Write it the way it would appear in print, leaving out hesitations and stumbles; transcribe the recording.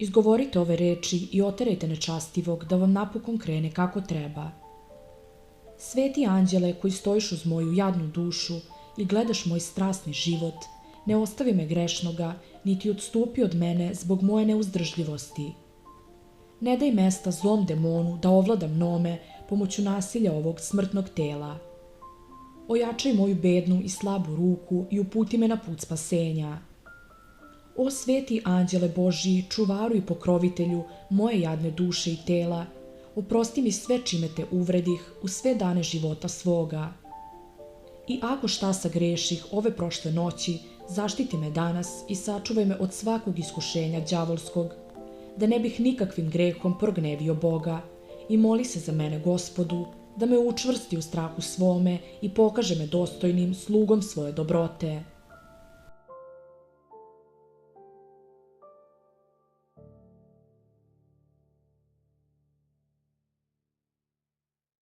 Izgovorite ove reči i oterajte nečastivog da vam napokon krene kako treba. Sveti anđele koji stojiš uz moju jadnu dušu i gledaš moj strasni život, ne ostavi me grešnoga, niti odstupi od mene zbog moje neuzdržljivosti. Ne daj mesta zlom demonu da ovlada mnome pomoću nasilja ovog smrtnog tela. Ojačaj moju bednu i slabu ruku i uputi me na put spasenja. O sveti anđele Božji, čuvaru i pokrovitelju moje jadne duše i tela, oprosti mi sve čime te uvredih u sve dane života svoga. I ako šta sagreših ove prošle noći, zaštiti me danas i sačuvaj me od svakog iskušenja đavolskog, da ne bih nikakvim grehom prognevio Boga, i moli se za mene Gospodu, da me učvrsti u strahu svome i pokaže me dostojnim slugom svoje dobrote.